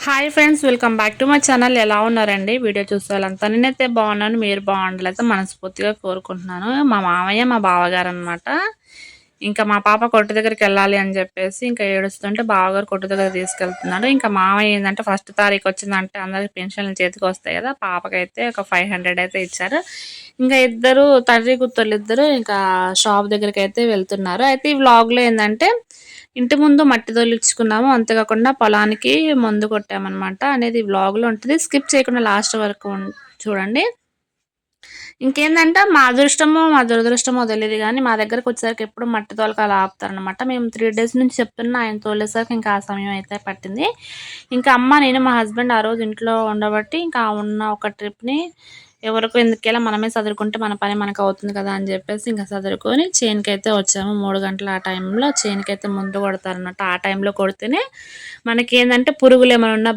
Hi friends, welcome back to my channel. ఎలా ఉన్నారండి? Video చూసేవాళ్ళంతా నేనైతే బాగున్నాను. మీరు బాగుండాలైతే మనస్ఫూర్తిగా కోరుకుంటున్నాను. మా మామయ్య మా బావగారు అనమాట. ఇంకా మా పాప కొట్టు దగ్గరికి వెళ్ళాలి అని చెప్పేసి ఇంకా ఏడుస్తుంటే బావగారు కొట్టు దగ్గర తీసుకెళ్తున్నాడు. ఇంకా మామయ్య ఏంటంటే ఫస్ట్ తారీఖు వచ్చిందంటే అందరికి పెన్షన్లు చేతికి వస్తాయి కదా. పాపకైతే ఒక 500 అయితే ఇచ్చారు. ఇంకా ఇద్దరు తండ్రి కూతుర్లు ఇద్దరు ఇంకా షాప్ దగ్గరికి అయితే వెళ్తున్నారు. అయితే ఈ వ్లాగ్లో ఏంటంటే ఇంటి ముందు మట్టి తోలిచ్చుకున్నాము. అంతేకాకుండా పొలానికి మందు కొట్టామన్నమాట అనేది వ్లాగ్లో ఉంటుంది. స్కిప్ చేయకుండా లాస్ట్ వరకు చూడండి. ఇంకేందంటే మా అదృష్టమో మా దురదృష్టమో తెలియదు కానీ మా దగ్గరకు వచ్చేసరికి ఎప్పుడు మట్టి తోలకాలు ఆపుతారనమాట. మేము 3 days నుంచి చెప్తున్నా, ఆయన తోలేసరికి ఇంకా ఆ సమయం అయితే పట్టింది. ఇంకా అమ్మ నేను మా హస్బెండ్ ఆ రోజు ఇంట్లో ఉండబట్టి ఇంకా ఉన్న ఒక ట్రిప్ని ఎవరికి ఎందుకేలా మనమే సదురుకుంటే మన పని మనకు అవుతుంది కదా అని చెప్పేసి ఇంకా సదురుకొని చేనుకైతే వచ్చాము. 3 గంటల ఆ టైంలో చేనుకైతే ముందు కొడతారన్నమాట. ఆ టైంలో కొడితేనే మనకి ఏంటంటే పురుగులు ఏమైనా ఉన్నా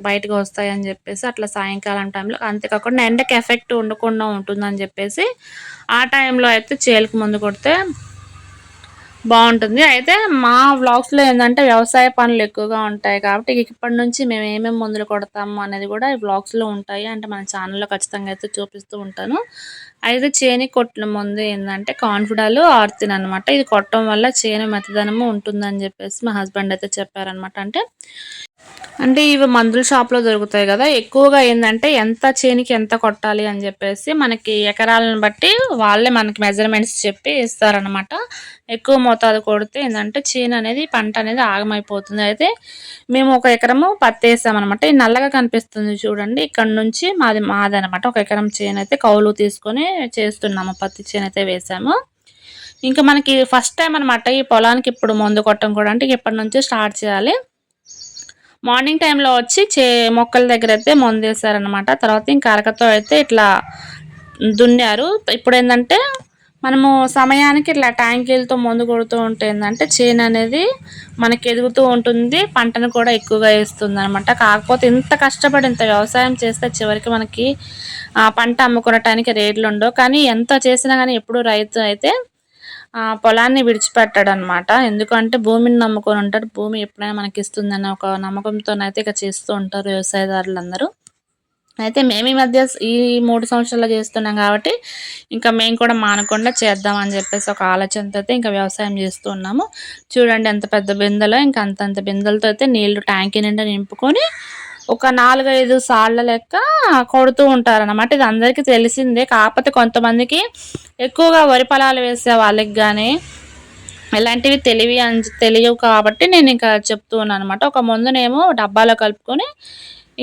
బయటకు వస్తాయి అని చెప్పేసి అట్లా సాయంకాలం టైంలో, అంతేకాకుండా ఎండకి ఎఫెక్ట్ ఉండకుండా ఉంటుందని చెప్పేసి ఆ టైంలో అయితే చేలకు ముందు కొడితే బాగుంటుంది. అయితే మా వ్లాగ్స్లో ఏంటంటే వ్యవసాయ పనులు ఎక్కువగా ఉంటాయి కాబట్టి ఇప్పటి నుంచి మేము ఏమేమి మందులు కొడతాము అనేది కూడా ఈ వ్లాగ్స్లో ఉంటాయి. అంటే మన ఛానల్లో ఖచ్చితంగా అయితే చూపిస్తూ ఉంటాను. అయితే చేనికి కొట్టిన మందు ఏంటంటే కాన్ఫిడాలు ఆర్తిన్ అనమాట. ఇది కొట్టడం వల్ల చేను మెత్తదనము ఉంటుందని చెప్పేసి మా హస్బెండ్ అయితే చెప్పారనమాట. అంటే ఇవి మందుల షాప్‌లో దొరుకుతాయి గదా. ఎక్కువగా ఏందంటే ఎంత చేనికి ఎంత కొట్టాలి అని జెప్పేసి మనకి ఎకరాలను బట్టి వాళ్ళే మనకి మెజర్‌మెంట్స్ చెప్పి ఇస్తారనమాట. ఎక్కువ మోతాదు కొడితే ఏందంటే చేననేది పంట అనేది ఆగమైపోతుంది. అయితే మేము ఒక ఎకరము పత్తేసామనమాట. ఈ నల్లగా కనిపిస్తుంది చూడండి. ఇక్కడ నుంచి మాదనమాట. ఒక ఎకరం చేనయితే కౌలు తీసుకొని చేస్తున్నాము. పత్తి చేనయితే వేసాము. ఇంకా మనకి ఫస్ట్ టైమ్ అనమాట ఈ పొలానికి ఇప్పుడు మందు కొట్టడం కూడా. అంటే ఇప్పటి నుంచే స్టార్ట్ చేయాలి. మార్నింగ్ టైంలో వచ్చి మొక్కల దగ్గర అయితే మందేశారనమాట. తర్వాత ఇంకా అరకతో అయితే ఇట్లా దున్నారు. ఇప్పుడేందంటే మనము సమయానికి ఇట్లా ట్యాంకీలతో మందు కొడుతూ ఉంటే ఏందంటే చేను అనేది మనకి ఎదుగుతూ ఉంటుంది. పంటను కూడా ఎక్కువగా ఇస్తుందనమాట. కాకపోతే ఇంత కష్టపడి ఇంత వ్యవసాయం చేస్తే చివరికి మనకి పంట అమ్ముకునటానికి రేట్లు ఉండవు. కానీ ఎంత చేసినా కానీ ఎప్పుడు రైతు అయితే పొలాన్ని విడిచిపెట్టాడనమాట. ఎందుకంటే భూమిని నమ్ముకొని ఉంటాడు. భూమి ఎప్పుడైనా మనకిస్తుందన్న ఒక నమ్మకంతోనైతే ఇక చేస్తూ ఉంటారు వ్యవసాయదారులందరూ. అయితే మేము ఈ మధ్య ఈ 3 సంవత్సరాలు చేస్తున్నాం కాబట్టి ఇంకా మేము కూడా మానకుండా చేద్దామని చెప్పేసి ఒక ఆలోచనతో అయితే ఇంకా వ్యవసాయం చేస్తూ ఉన్నాము. చూడండి ఎంత పెద్ద బిందెలో ఇంకా అంతంత బిందెలతో అయితే నీళ్లు ట్యాంకీ నిండా నింపుకొని ఒక 4, 5 సార్ల లెక్క కొడుతూ ఉంటారనమాట. ఇది అందరికీ తెలిసిందే. కాకపోతే కొంతమందికి ఎక్కువగా వరి పొలాలు వేసే వాళ్ళకి కానీ ఇలాంటివి తెలియవు కాబట్టి నేను ఇంకా చెప్తూ ఉన్నాను అనమాట. ఒక మందునేమో డబ్బాలో కలుపుకొని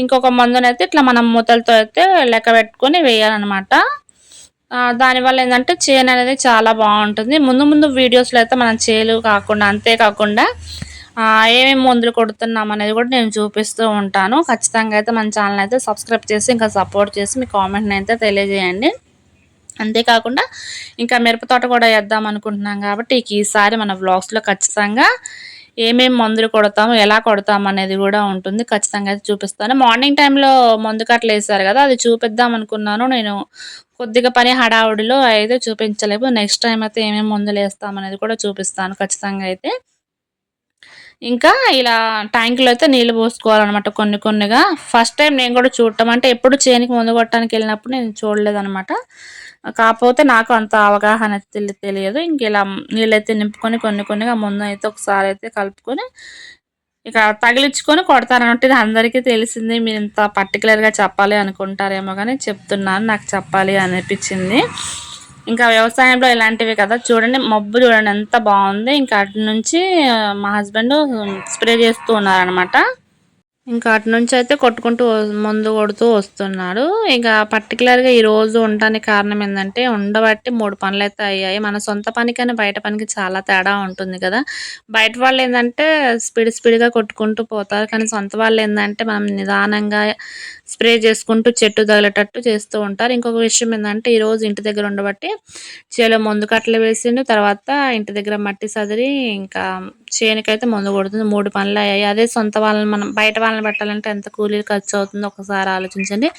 ఇంకొక మందునైతే ఇట్లా మనం మూతలతో అయితే లెక్క పెట్టుకొని వేయాలన్నమాట. దానివల్ల ఏంటంటే చేను అనేది చాలా బాగుంటుంది. ముందు ముందు వీడియోస్లో అయితే మనం చేలు కాకుండా అంతేకాకుండా ఏమేమి మందులు కొడుతున్నాం అనేది కూడా నేను చూపిస్తూ ఉంటాను. ఖచ్చితంగా అయితే మన ఛానల్ అయితే సబ్స్క్రైబ్ చేసి ఇంకా సపోర్ట్ చేసి మీ కామెంట్ని అయితే తెలియజేయండి. అంతేకాకుండా ఇంకా మిరప తోట కూడా వేద్దాం అనుకుంటున్నాం కాబట్టి ఈసారి మన వ్లాగ్స్లో ఖచ్చితంగా ఏమేమి మందులు కొడతాము, ఎలా కొడతాము అనేది కూడా ఉంటుంది. ఖచ్చితంగా అయితే చూపిస్తాను. మార్నింగ్ టైంలో మందు కట్టలు వేసారు కదా, అది చూపిద్దాం అనుకున్నాను. నేను కొద్దిగా పని హడావుడిలో అయితే చూపించలేము. నెక్స్ట్ టైం అయితే ఏమేమి మందులు వేస్తామనేది కూడా చూపిస్తాను ఖచ్చితంగా అయితే. ఇంకా ఇలా ట్యాంకులో అయితే నీళ్ళు పోసుకోవాలన్నమాట కొన్ని కొన్నిగా. ఫస్ట్ టైం నేను కూడా చూడటం, అంటే ఎప్పుడు చేనికి మందు కొట్టడానికి వెళ్ళినప్పుడు నేను చూడలేదన్నమాట. కాకపోతే నాకు అంత అవగాహన తెలియదు. ఇంక ఇలా నీళ్ళైతే నింపుకొని కొన్ని కొన్నిగా ముందు అయితే ఒకసారి అయితే కలుపుకొని ఇక తగిలించుకొని కొడతారన్నట్టు. ఇది అందరికీ తెలిసింది. మీరు ఇంత పర్టికులర్గా చెప్పాలి అనుకుంటారేమో కానీ చెప్తున్నాను, నాకు చెప్పాలి అనిపించింది. ఇంకా వ్యవసాయంలో ఇలాంటివి కదా. చూడండి మబ్బు చూడండి ఎంత బాగుంది. ఇంకా అటు నుంచి మా హస్బెండ్ స్ప్రే చేస్తూ ఉన్నారనమాట. ఇంకా అటు నుంచి అయితే కొట్టుకుంటూ మందు కొడుతూ వస్తున్నాడు. ఇక పర్టికులర్గా ఈరోజు ఉండడానికి కారణం ఏంటంటే ఉండబట్టి 3 పనులు అయితే అయ్యాయి. మన సొంత పనికని బయట పనికి చాలా తేడా ఉంటుంది కదా. బయట వాళ్ళు ఏంటంటే స్పీడ్గా కొట్టుకుంటూ పోతారు. కానీ సొంత వాళ్ళు ఏంటంటే మనం నిదానంగా స్ప్రే చేసుకుంటూ చెట్టు తగిలేటట్టు చేస్తూ ఉంటారు. ఇంకొక విషయం ఏంటంటే ఈరోజు ఇంటి దగ్గర ఉండబట్టి చేలో మందు కట్టలు వేసిండు. తర్వాత ఇంటి దగ్గర మట్టి సదిరి ఇంకా చేనుకైతే మందు కొడుతుంది. 3 పనులు అయ్యాయి. అదే సొంత వాళ్ళని మనం బయట వాళ్ళని పెట్టాలంటే ఎంత కూలీలు ఖర్చు అవుతుందో ఒకసారి ఆలోచించండి.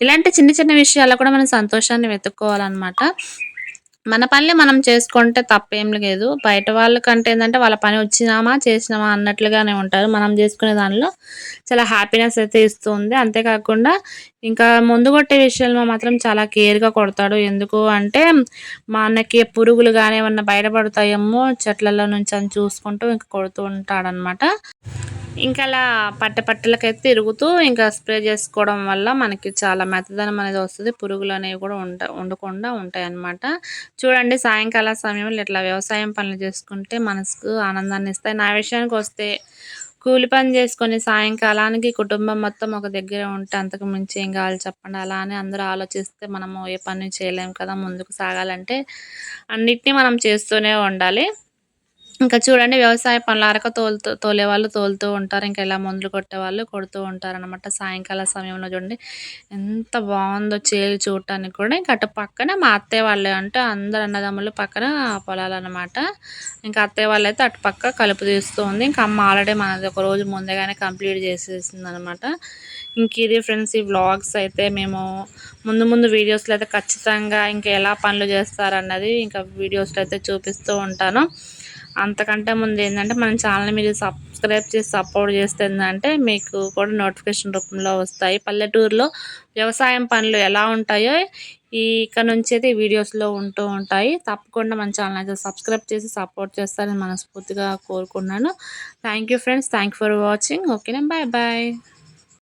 ఇలాంటి చిన్న చిన్న విషయాల్లో కూడా మనం సంతోషాన్ని వెతుక్కోవాలన్నమాట. మన పనులు మనం చేసుకుంటే తప్పేం లేదు. బయట వాళ్ళకంటే ఏందంటే వాళ్ళ పని వచ్చినామా, చేసినామా అన్నట్లుగానే ఉంటారు. మనం జేసుకునే దానిలో చాలా హ్యాపీనెస్ అయితే ఇస్తుంది. అంతే కాకుండా ఇంకా మందు కొట్టే విషయంలో మాత్రం చాలా కేర్‌గా కొడతాడు. ఎందుకు అంటే మనకి పురుగులు గాని ఏమన్నా బయట పడతాయేమో చెట్లలో నుంచి అని చూసుకుంటూ ఇంక కొడుతూ ఉంటాడనమాట. ఇంకలా పట్టలకైతే తిరుగుతూ ఇంకా స్ప్రే చేసుకోవడం వల్ల మనకి చాలా మెత్తదనం అనేది వస్తది. పురుగులనేవి కూడా ఉండకుండా ఉంటాయన్నమాట. చూడండి సాయంకాల సమయంలో ఇట్లా వ్యవసాయం పనులు చేసుకుంటే మనసుకు ఆనందాన్నిస్తాయి. నా విషయానికొస్తే కూలి పని చేసుకొని సాయంకాలానికి కుటుంబం మొత్తం ఒక దగ్గర ఉంటే అంతకు మించి ఏం కావాలి చెప్పండి. అలా అని అందరూ ఆలోచిస్తే మనము ఏ పని చేయలేము కదా! ముందుకు సాగాలంటే అన్నిటిని మనం చేస్తూనే ఉండాలి. ఇంకా చూడండి వ్యవసాయ పనులు అరక తోలేవాళ్ళు తోలుతూ ఉంటారు. ఇంకా ఇలా మందులు కొట్టేవాళ్ళు కొడుతూ ఉంటారనమాట. సాయంకాల సమయంలో చూడండి ఎంత బావుందో చేలు చూడటానికి కూడా. ఇంక అటు పక్కన మా అత్తయ్య వాళ్ళే అంటే అందరు అన్నదమ్ములు పక్కన పొలాలనమాట. ఇంకా అత్తయ్య వాళ్ళైతే అటు పక్క కలుపు తీస్తూ ఉంది. ఇంకా అమ్మ ఆల్రెడీ మనది ఒక రోజు ముందుగానే కంప్లీట్ చేసేసిందనమాట. ఇంక ఇది ఫ్రెండ్స్ ఈ వ్లాగ్స్ అయితే మేము ముందు ముందు వీడియోస్‌లో అయితే ఖచ్చితంగా ఇంకా ఎలా పనులు చేస్తారన్నది ఇంకా వీడియోస్‌లో అయితే చూపిస్తూ ఉంటాను. అంతకంటే ముందు ఏంటంటే మన ఛానల్‌ని మీరు సబ్స్క్రైబ్ చేసి సపోర్ట్ చేస్తే ఏందంటే మీకు కూడా నోటిఫికేషన్ రూపంలో వస్తాయి. పల్లెటూరులో వ్యవసాయం పనులు ఎలా ఉంటాయో ఇక నుంచి అయితే వీడియోస్‌లో ఉంటూ ఉంటాయి. తప్పకుండా మన ఛానల్ అయితే సబ్స్క్రైబ్ చేసి సపోర్ట్ చేస్తారని మనస్ఫూర్తిగా కోరుకున్నాను. Thank you friends. Thank you for watching. ఓకేనా. Bye bye.